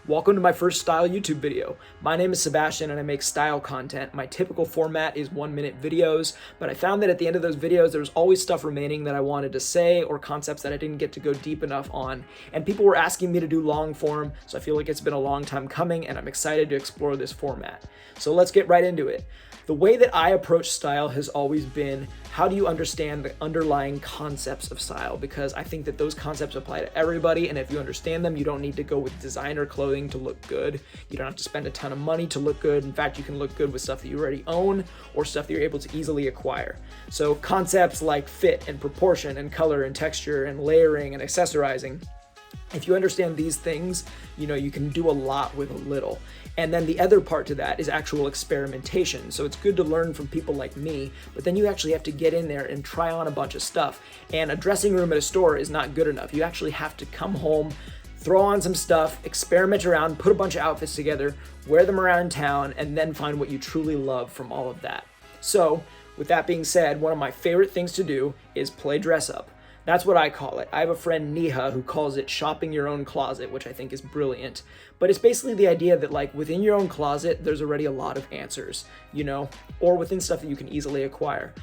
Welcome to my first style YouTube video. My name is Sebastian and I make style content. My typical format is 1-minute videos, but I found that at the end of those videos there was always stuff remaining that I wanted to say or concepts that I didn't get to go deep enough on. And people were asking me to do long form, so I feel like it's been a long time coming and I'm excited to explore this format. So let's get right into it. The way that I approach style has always been, how do you understand the underlying concepts of style? Because I think that those concepts apply to everybody, and if you understand them, you don't need to go with designer clothing to look good. You don't have to spend a ton of money to look good. In fact, you can look good with stuff that you already own or stuff that you're able to easily acquire. So concepts like fit and proportion and color and texture and layering and accessorizing, if you understand these things, you can do a lot with a little. And then the other part to that is actual experimentation. So it's good to learn from people like me, but then you actually have to get in there and try on a bunch of stuff. And a dressing room at a store is not good enough. You actually have to come home, throw on some stuff, experiment around, put a bunch of outfits together, wear them around town, and then find what you truly love from all of that. So with that being said, one of my favorite things to do is play dress up. That's what I call it. I have a friend, Neha, who calls it shopping your own closet, which I think is brilliant. But it's basically the idea that within your own closet, there's already a lot of answers, or within stuff that you can easily acquire.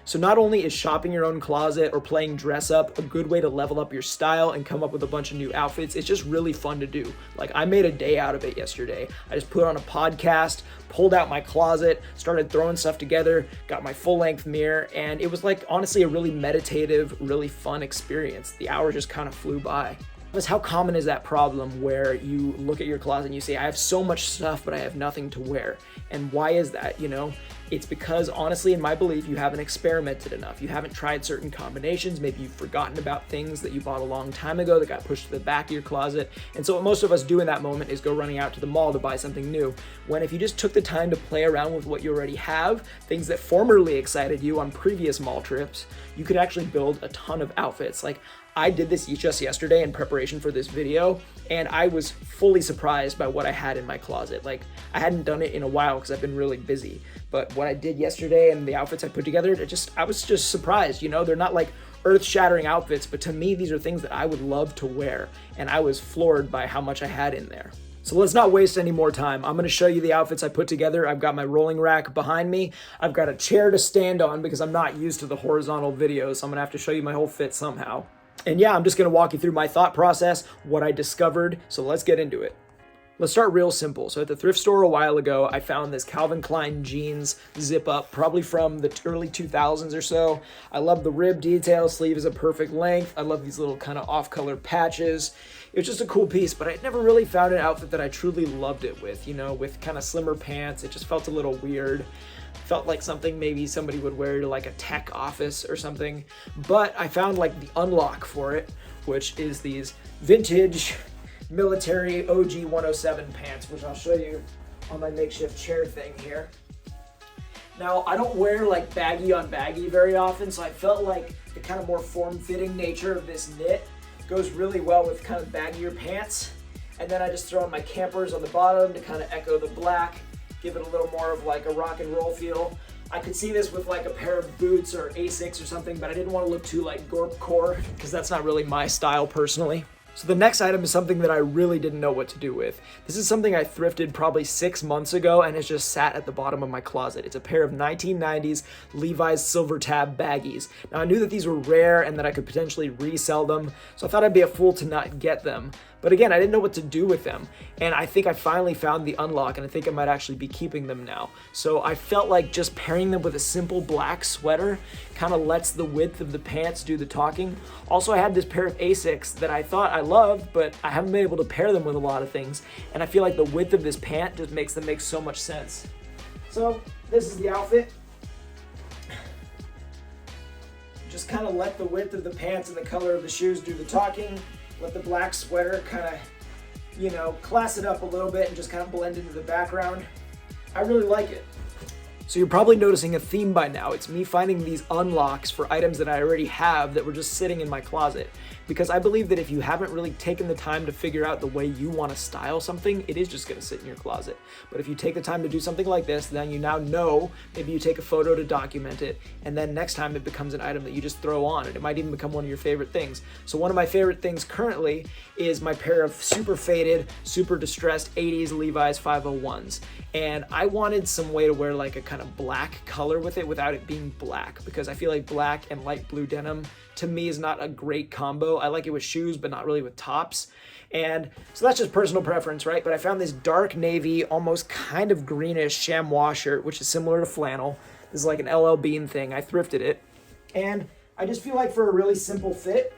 So not only is shopping your own closet or playing dress up a good way to level up your style and come up with a bunch of new outfits, it's just really fun to do. I made a day out of it yesterday. I just put on a podcast, pulled out my closet, started throwing stuff together, got my full-length mirror, and it was honestly a really meditative, really fun experience. The hour just kind of flew by. How common is that problem where you look at your closet and you say, I have so much stuff, but I have nothing to wear? And why is that? It's because honestly, in my belief, you haven't experimented enough. You haven't tried certain combinations. Maybe you've forgotten about things that you bought a long time ago that got pushed to the back of your closet. And so what most of us do in that moment is go running out to the mall to buy something new. When if you just took the time to play around with what you already have, things that formerly excited you on previous mall trips, you could actually build a ton of outfits. I did this just yesterday in preparation for this video, and I was fully surprised by what I had in my closet. I hadn't done it in a while because I've been really busy, but what I did yesterday and the outfits I put together, I was just surprised. They're not earth-shattering outfits, but to me, these are things that I would love to wear, and I was floored by how much I had in there. So let's not waste any more time. I'm gonna show you the outfits I put together. I've got my rolling rack behind me. I've got a chair to stand on because I'm not used to the horizontal videos, so I'm gonna have to show you my whole fit somehow. And yeah, I'm just gonna walk you through my thought process, what I discovered, so let's get into it. Let's start real simple. So at the thrift store a while ago, I found this Calvin Klein jeans zip up, probably from the early 2000s or so. I love the rib detail, sleeve is a perfect length. I love these little kind of off-color patches. It was just a cool piece, but I never really found an outfit that I truly loved it with, with kind of slimmer pants. It just felt a little weird. Felt like something maybe somebody would wear to a tech office or something. But I found the unlock for it, which is these vintage military OG 107 pants, which I'll show you on my makeshift chair thing here. Now, I don't wear baggy on baggy very often, so I felt the kind of more form-fitting nature of this knit goes really well with kind of baggier pants. And then I just throw in my campers on the bottom to kind of echo the black, give it a little more of a rock and roll feel. I could see this with a pair of boots or Asics or something, but I didn't want to look too gorpcore because that's not really my style personally. So the next item is something that I really didn't know what to do with. This is something I thrifted probably 6 months ago and has just sat at the bottom of my closet. It's a pair of 1990s Levi's Silver Tab baggies. Now I knew that these were rare and that I could potentially resell them, so I thought I'd be a fool to not get them. But again, I didn't know what to do with them. And I think I finally found the unlock, and I think I might actually be keeping them now. So I felt like just pairing them with a simple black sweater kind of lets the width of the pants do the talking. Also, I had this pair of Asics that I thought I loved, but I haven't been able to pair them with a lot of things. And I feel like the width of this pant just makes them make so much sense. So this is the outfit. Just kind of let the width of the pants and the color of the shoes do the talking. Let the black sweater kind of, class it up a little bit and just kind of blend into the background. I really like it. So you're probably noticing a theme by now. It's me finding these unlocks for items that I already have that were just sitting in my closet. because I believe that if you haven't really taken the time to figure out the way you want to style something, it is just going to sit in your closet. But if you take the time to do something like this, then you now know, maybe you take a photo to document it, and then next time it becomes an item that you just throw on, and it might even become one of your favorite things. So one of my favorite things currently is my pair of super faded, super distressed 80s Levi's 501s. And I wanted some way to wear like a kind of black color with it without it being black, because I feel like black and light blue denim to me is not a great combo. I like it with shoes, but not really with tops. And so that's just personal preference, right? But I found this dark navy, almost kind of greenish chamois shirt, which is similar to flannel. This is like an LL Bean thing. I thrifted it. And I just feel like for a really simple fit,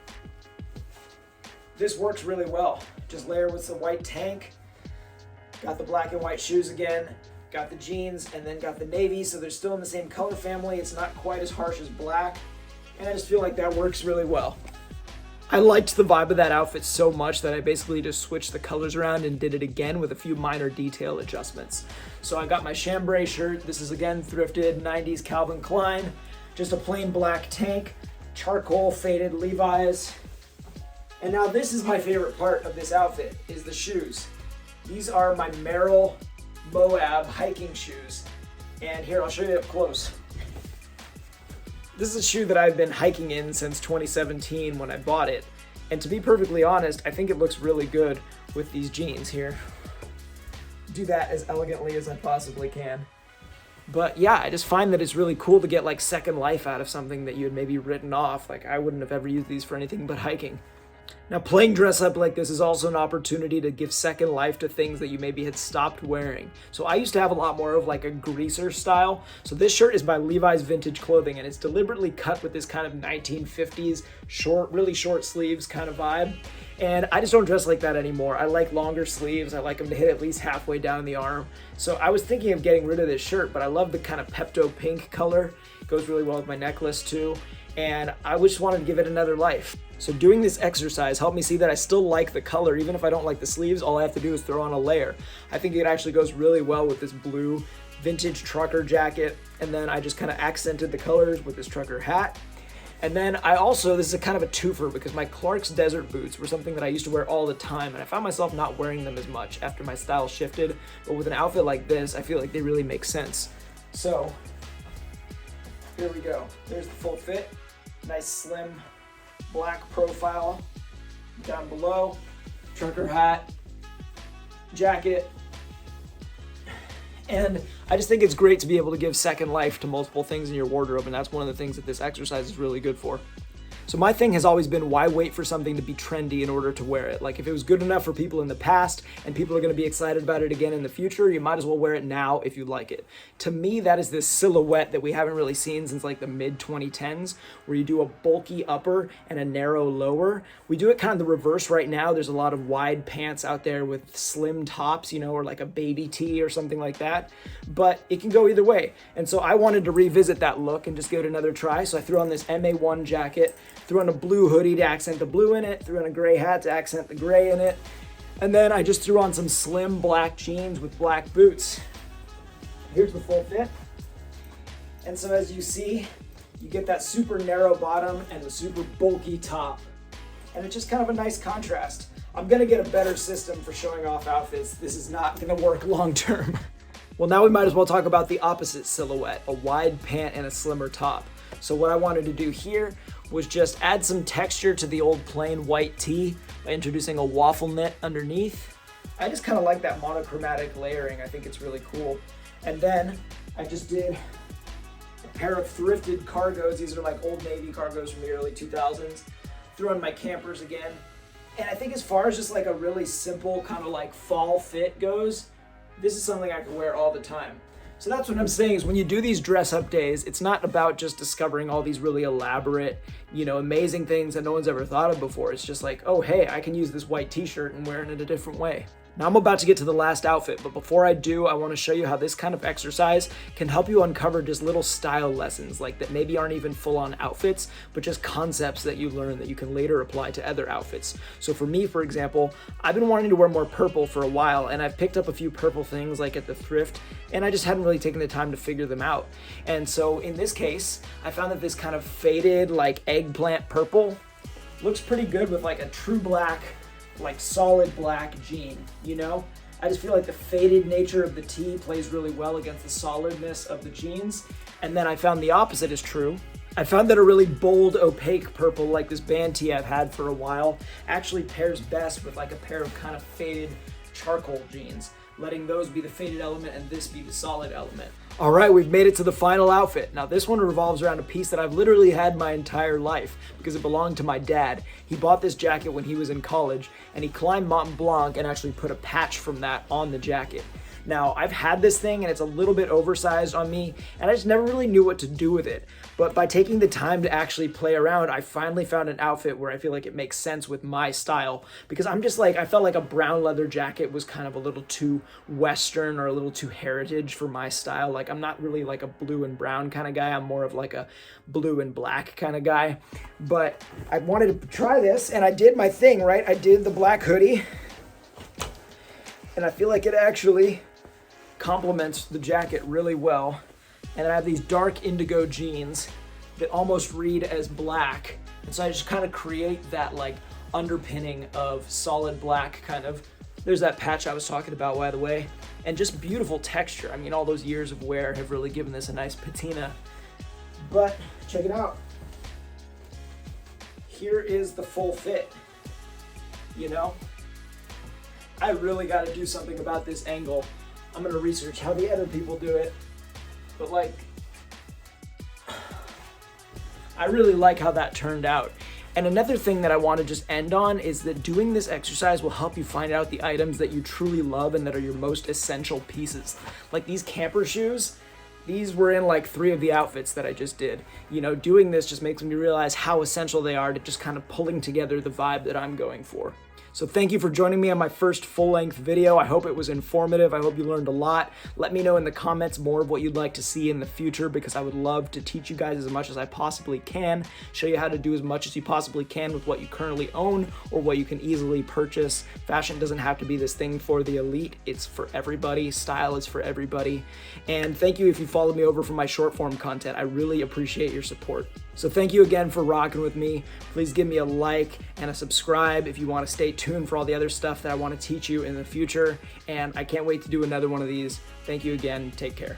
this works really well. Just layer with some white tank, got the black and white shoes again, got the jeans, and then got the navy, so they're still in the same color family. It's not quite as harsh as black, and I just feel like that works really well. I liked the vibe of that outfit so much that I basically just switched the colors around and did it again with a few minor detail adjustments. So I got my chambray shirt. This is again thrifted 90s Calvin Klein, just a plain black tank, charcoal faded Levi's. And now this is my favorite part of this outfit, is the shoes. These are my Merrell Moab hiking shoes. And here, I'll show you up close. This is a shoe that I've been hiking in since 2017 when I bought it. And to be perfectly honest, I think it looks really good with these jeans here. Do that as elegantly as I possibly can. But yeah, I just find that it's really cool to get like second life out of something that you had maybe written off. Like I wouldn't have ever used these for anything but hiking. Now, playing dress up like this is also an opportunity to give second life to things that you maybe had stopped wearing. So I used to have a lot more of like a greaser style. So this shirt is by Levi's Vintage Clothing, and it's deliberately cut with this kind of 1950s short, really short sleeves kind of vibe. And I just don't dress like that anymore. I like longer sleeves. I like them to hit at least halfway down the arm. So I was thinking of getting rid of this shirt, but I love the kind of Pepto pink color. It goes really well with my necklace too. And I just wanted to give it another life. So doing this exercise helped me see that I still like the color. Even if I don't like the sleeves, all I have to do is throw on a layer. I think it actually goes really well with this blue vintage trucker jacket. And then I just kind of accented the colors with this trucker hat. And then I also, this is a kind of a twofer because my Clarks desert boots were something that I used to wear all the time, and I found myself not wearing them as much after my style shifted. But with an outfit like this, I feel like they really make sense. So here we go. There's the full fit. Nice slim black profile down below, trucker hat, jacket. And I just think it's great to be able to give second life to multiple things in your wardrobe, and that's one of the things that this exercise is really good for. So my thing has always been, why wait for something to be trendy in order to wear it? Like if it was good enough for people in the past and people are going to be excited about it again in the future, you might as well wear it now if you like it. To me, that is this silhouette that we haven't really seen since like the mid 2010s, where you do a bulky upper and a narrow lower. We do it kind of the reverse right now. There's a lot of wide pants out there with slim tops, you know, or like a baby tee or something like that, but it can go either way. And so I wanted to revisit that look and just give it another try. So I threw on this MA1 jacket, threw on a blue hoodie to accent the blue in it, threw on a gray hat to accent the gray in it, and then I just threw on some slim black jeans with black boots. Here's the full fit. And so as you see, you get that super narrow bottom and the super bulky top. And it's just kind of a nice contrast. I'm gonna get a better system for showing off outfits. This is not gonna work long term. Well, now we might as well talk about the opposite silhouette, a wide pant and a slimmer top. So what I wanted to do here was just add some texture to the old plain white tee by introducing a waffle knit underneath. I just kind of like that monochromatic layering. I think it's really cool. And then I just did a pair of thrifted cargos. These are like Old Navy cargos from the early 2000s. Threw on my campers again. And I think as far as just like a really simple kind of like fall fit goes, this is something I could wear all the time. So that's what I'm saying, is when you do these dress up days, it's not about just discovering all these really elaborate, you know, amazing things that no one's ever thought of before. It's just like, oh, hey, I can use this white t-shirt and wear it in a different way. Now I'm about to get to the last outfit, but before I do, I want to show you how this kind of exercise can help you uncover just little style lessons like that maybe aren't even full-on outfits, but just concepts that you learn that you can later apply to other outfits. So for me, for example, I've been wanting to wear more purple for a while, and I've picked up a few purple things like at the thrift, and I just hadn't really taken the time to figure them out. And so in this case, I found that this kind of faded like eggplant purple looks pretty good with like a true black, like solid black jean, you know? I just feel like the faded nature of the tee plays really well against the solidness of the jeans. And then I found the opposite is true. I found that a really bold, opaque purple like this band tee I've had for a while actually pairs best with like a pair of kind of faded charcoal jeans, letting those be the faded element and this be the solid element. All right, we've made it to the final outfit. Now this one revolves around a piece that I've literally had my entire life because it belonged to my dad. He bought this jacket when he was in college and he climbed Mont Blanc and actually put a patch from that on the jacket. Now, I've had this thing and it's a little bit oversized on me and I just never really knew what to do with it. But by taking the time to actually play around, I finally found an outfit where I feel like it makes sense with my style because I'm just like, I felt like a brown leather jacket was kind of a little too Western or a little too heritage for my style. Like I'm not really like a blue and brown kind of guy. I'm more of like a blue and black kind of guy. But I wanted to try this and I did my thing, right? I did the black hoodie and I feel like it actually complements the jacket really well. And I have these dark indigo jeans that almost read as black. And so I just kind of create that like underpinning of solid black kind of. There's that patch I was talking about, by the way. And just beautiful texture. I mean, all those years of wear have really given this a nice patina. But check it out. Here is the full fit, you know? I really got to do something about this angle. I'm gonna research how the other people do it, but like, I really like how that turned out. And another thing that I want to just end on is that doing this exercise will help you find out the items that you truly love and that are your most essential pieces. Like these camper shoes, these were in like 3 of the outfits that I just did. You know, doing this just makes me realize how essential they are to just kind of pulling together the vibe that I'm going for. So thank you for joining me on my first full-length video. I hope it was informative. I hope you learned a lot. Let me know in the comments more of what you'd like to see in the future because I would love to teach you guys as much as I possibly can, show you how to do as much as you possibly can with what you currently own or what you can easily purchase. Fashion doesn't have to be this thing for the elite. It's for everybody. Style is for everybody. And thank you if you followed me over for my short form content. I really appreciate your support. So thank you again for rocking with me. Please give me a like and a subscribe if you want to stay tuned for all the other stuff that I want to teach you in the future. And I can't wait to do another one of these. Thank you again. Take care.